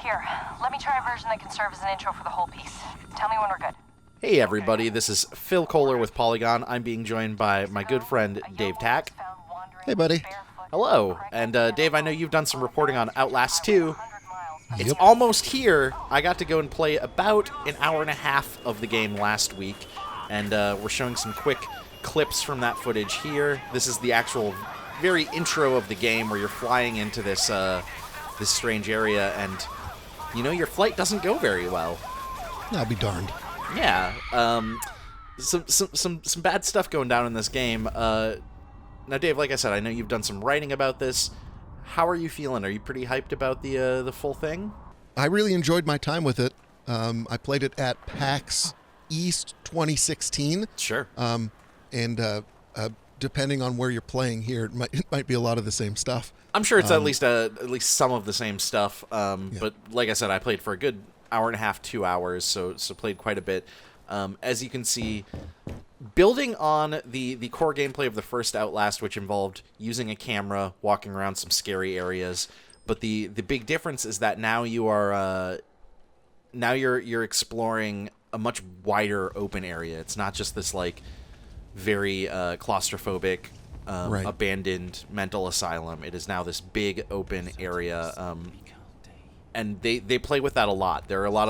Here, let me try a version that can serve as an intro for the whole piece. Tell me when we're good. Hey everybody, this is Phil Kohler with Polygon. I'm being joined by my good friend Dave Tack. Hey buddy. Hello, and Dave, I know you've done some reporting on Outlast 2. It's Yep. almost here. I got to go and play about an hour and a half of the game last week, and we're showing some quick clips from that footage here. This is the actual very intro of the game where you're flying into this this strange area, and you know your flight doesn't go very well. I'll be darned. Yeah, some bad stuff going down in this game. Now, Dave, like I said, I know you've done some writing about this. How are you feeling? Are you pretty hyped about the full thing? I really enjoyed my time with it. I played it at PAX East 2016. Sure. And depending on where you're playing here, it might be a lot of the same stuff. I'm sure it's at least some of the same stuff. But like I said, I played for a good hour and a half, 2 hours, so played quite a bit. As you can see, building on the core gameplay of the first Outlast, which involved using a camera, walking around some scary areas, but the big difference is that now you're exploring a much wider open area. It's not just this like very claustrophobic, abandoned mental asylum. It is now this big open area, and they play with that a lot. There are a lot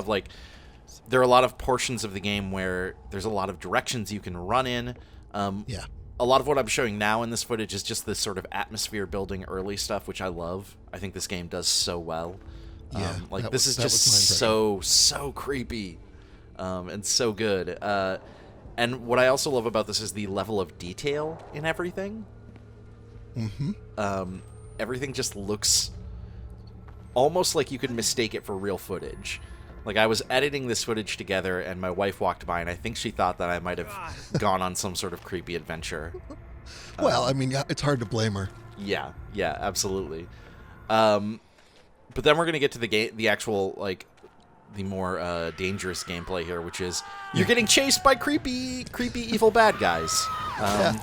of portions of the game where there's a lot of directions you can run in. A lot of what I'm showing now in this footage is just this sort of atmosphere building early stuff, which I love. I think this game does so well. This is just so creepy, and so good. And what I also love about this is the level of detail in everything. Mm-hmm. Everything just looks almost like you could mistake it for real footage. Like, I was editing this footage together, and my wife walked by, and I think she thought that I might have gone on some sort of creepy adventure. Well, I mean, it's hard to blame her. Yeah, absolutely. But then we're going to get to the actual, like, the more dangerous gameplay here, which is you're getting chased by creepy evil bad guys.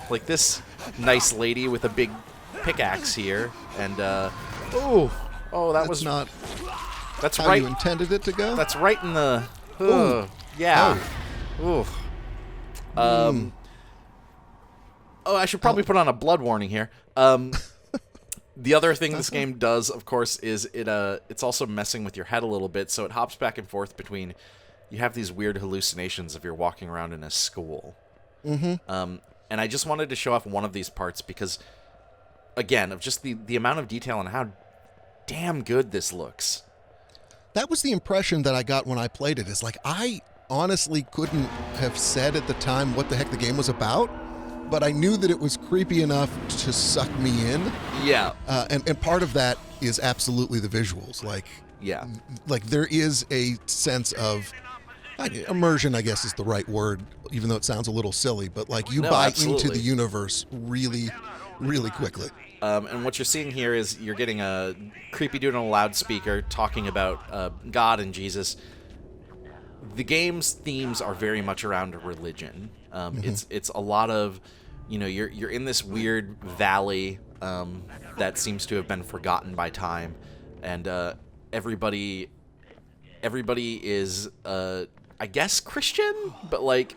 Like this nice lady with a big pickaxe here, and that's not that's how right. You intended it to go. That's right in the I should probably put on a blood warning here. The other thing this game does, of course, is it's also messing with your head a little bit, so it hops back and forth between. You have these weird hallucinations if you're walking around in a school. Mm-hmm. And I just wanted to show off one of these parts because, again, of just the amount of detail and how damn good this looks. That was the impression that I got when I played it. Is like, I honestly couldn't have said at the time what the heck the game was about, but I knew that it was creepy enough to suck me in. Yeah. And part of that is absolutely the visuals. Like there is a sense of immersion, I guess is the right word, even though it sounds a little silly, but like you buy into the universe really, really quickly. And what you're seeing here is you're getting a creepy dude on a loudspeaker talking about God and Jesus. The game's themes are very much around religion. It's a lot of, you're in this weird valley that seems to have been forgotten by time, and everybody is I guess Christian, but like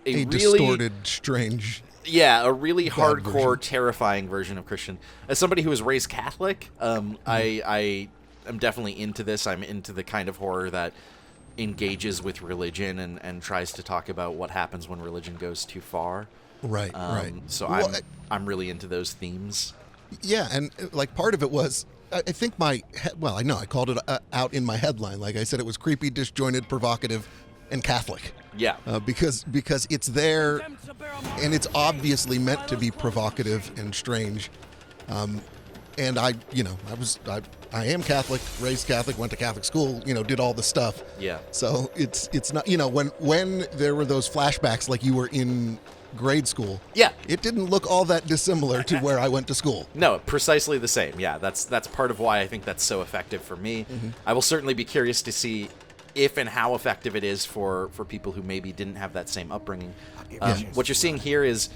a really distorted, strange. Yeah, a really hardcore, version. Terrifying version of Christian. As somebody who was raised Catholic, I am definitely into this. I'm into the kind of horror that engages with religion and tries to talk about what happens when religion goes too far. Right. So I'm really into those themes. Yeah, and like part of it was, I think I called it out in my headline. Like I said, it was creepy, disjointed, provocative, and Catholic. Yeah. Because it's there, and it's obviously meant to be provocative and strange. And I am Catholic, raised Catholic, went to Catholic school, did all the stuff. Yeah. So it's not, when there were those flashbacks like you were in grade school. Yeah. It didn't look all that dissimilar to where I went to school. No, precisely the same. Yeah, that's part of why I think that's so effective for me. Mm-hmm. I will certainly be curious to see if and how effective it is for people who maybe didn't have that same upbringing. What you're seeing here is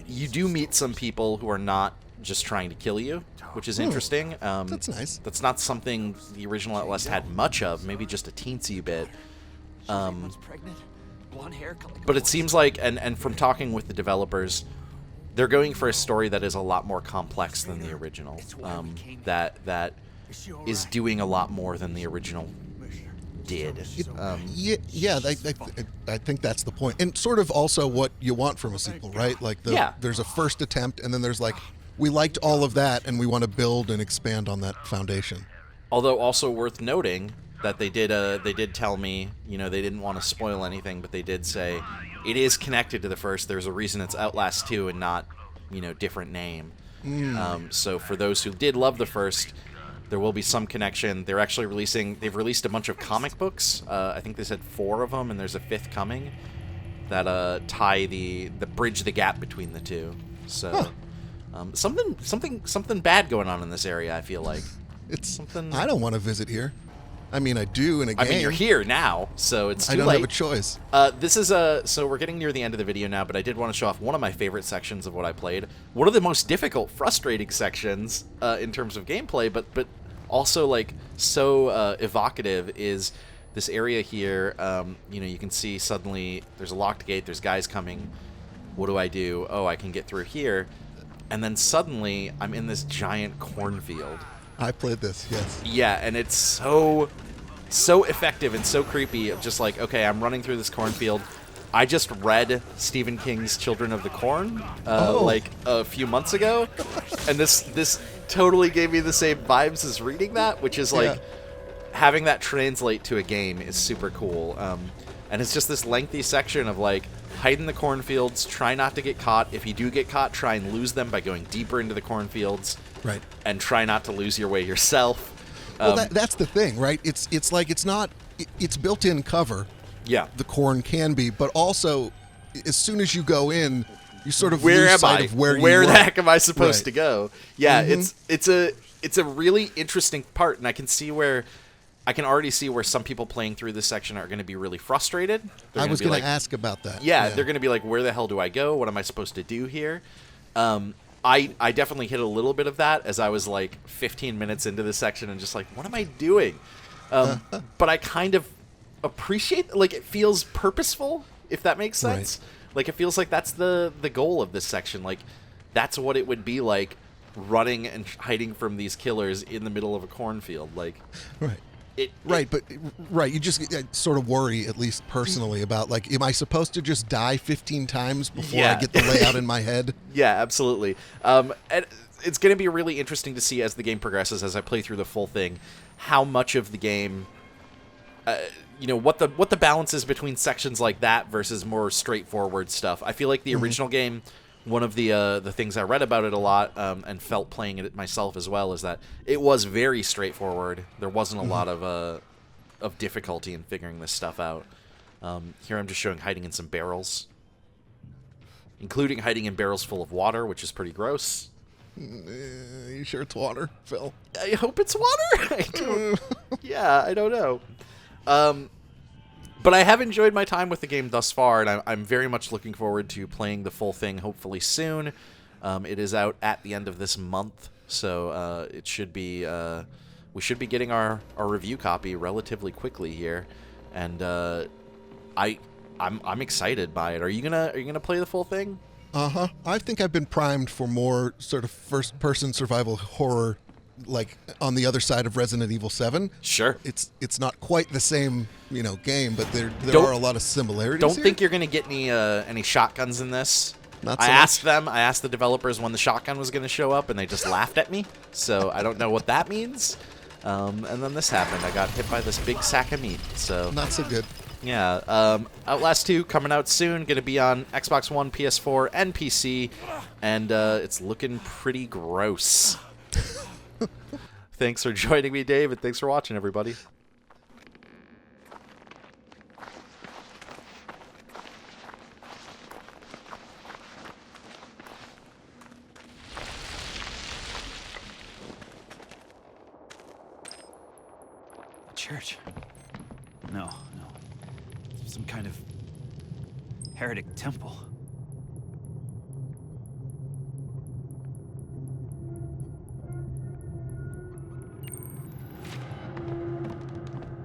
you do meet some people who are not just trying to kill you, which is interesting. That's nice. That's not something the original Outlast had much of, maybe just a teensy bit. But it seems like, and from talking with the developers, they're going for a story that is a lot more complex than the original. That is doing a lot more than the original did. I think that's the point, and sort of also what you want from a sequel, right? Like there's a first attempt, and then there's like, we liked all of that, and we want to build and expand on that foundation. Although also worth noting that they did tell me, you know, they didn't want to spoil anything, but they did say it is connected to the first. There's a reason it's Outlast 2 and not, you know, different name. So for those who did love the first, there will be some connection. They're actually they've released a bunch of comic books. I think they said 4 of them, and there's a 5th coming that tie bridge the gap between the two. So something bad going on in this area, I feel like. It's something. I don't want to visit here. I mean, I do in a game. I mean, you're here now, so it's too late. I don't have a choice. This is so we're getting near the end of the video now, but I did want to show off one of my favorite sections of what I played. One of the most difficult, frustrating sections in terms of gameplay, but also like so evocative is this area here. You know, you can see suddenly there's a locked gate. There's guys coming. What do I do? Oh, I can get through here, and then suddenly I'm in this giant cornfield. I played this, yes. Yeah, and it's so effective and so creepy. Just like, okay, I'm running through this cornfield. I just read Stephen King's Children of the Corn like a few months ago, and this totally gave me the same vibes as reading that, which is like having that translate to a game is super cool. And it's just this lengthy section of like hide in the cornfields, try not to get caught. If you do get caught, try and lose them by going deeper into the cornfields. Right. And try not to lose your way yourself. Well, that's the thing, right? It's like it's built-in cover. Yeah. The corn can be, but also as soon as you go in, you sort of where lose am sight I? of where the you heck am I supposed right. to go? Yeah, it's a really interesting part, and I can already see where some people playing through this section are going to be really frustrated. I was going to ask about that. Yeah, they're going to be like, where the hell do I go? What am I supposed to do here? I definitely hit a little bit of that as I was like 15 minutes into this section and just like, what am I doing? But I kind of appreciate, like, it feels purposeful, if that makes sense. Right. Like, it feels like that's the goal of this section. Like, that's what it would be like running and hiding from these killers in the middle of a cornfield. Like, right. You just sort of worry, at least personally, about like, am I supposed to just die 15 times before I get the layout in my head? Yeah, absolutely. And it's going to be really interesting to see as the game progresses, as I play through the full thing, how much of the game, you know, what the balance is between sections like that versus more straightforward stuff. I feel like the original game, one of the things I read about it a lot and felt playing it myself as well is that it was very straightforward. There wasn't a lot of difficulty in figuring this stuff out. Here I'm just showing hiding in some barrels, including hiding in barrels full of water, which is pretty gross. You sure it's water, Phil? I hope it's water. I don't know. But I have enjoyed my time with the game thus far, and I'm very much looking forward to playing the full thing hopefully soon. It is out at the end of this month, so it should be we should be getting our review copy relatively quickly here, and I'm excited by it. Are you gonna play the full thing? I think I've been primed for more sort of first-person survival horror, like on the other side of Resident Evil 7. Sure. It's not quite the same, you know, game, but there are a lot of similarities. Don't here. think you're gonna get any shotguns in this. Not so I much. asked the developers when the shotgun was gonna show up, and they just laughed at me. So I don't know what that means. And then this happened. I got hit by this big sack of meat. So not so good. Yeah, Outlast 2 coming out soon, going to be on Xbox One, PS4, and PC, and it's looking pretty gross. Thanks for joining me, Dave, and thanks for watching, everybody. Church? No. Some kind of heretic temple.